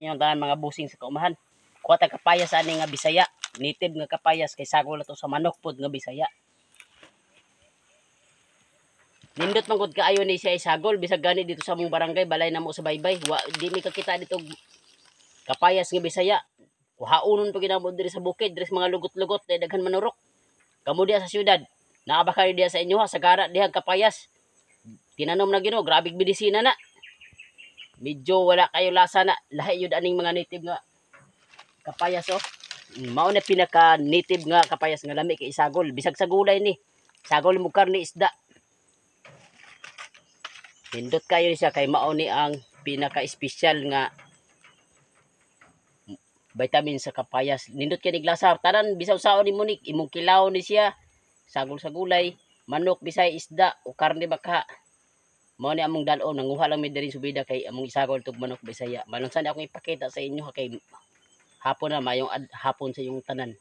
Yung tanan mga busing sa kaumahan. Kuha ta kapayas ani nga Bisaya, native nga kapayas kay sagol na to sa manok pod nga Bisaya. Nindot man gud kaayo ni siya isagol bisag gani dito sa among barangay balay namo sa baybay. Wa di mi kakita dito kapayas nga Bisaya. Kuhaunon pa ginamo diri sa bukid, diri sa mga lugot-lugot na daghan manurok. Kamo diha sa syudad, naa ba kayo diha sa inyo ha, sa gara diha kapayas. Tinanom na Ginoo, grabe medisina na. Medyo wala kayo lasa na, lahi yun aning mga native nga kapayas oh. Mao na pinaka native nga kapayas nga lami kay isagol, bisag sa gulay ni. Sagol mo karni isda. Pindot kayo siya kay mao ni ang pinaka-espesyal nga vitamin sa kapayas. Nindot kay niglasa, tanan bisaw saon ni munik, imong kilaw ni siya. Sagol sa gulay, manok bisay isda o karne baka. Mao ni among dalon, nanguha lang mi diri subida kay among isagol tug manok Bisaya. Manunsan akong ipakita sa inyo kay hapon na mayong hapon sa yung tanan.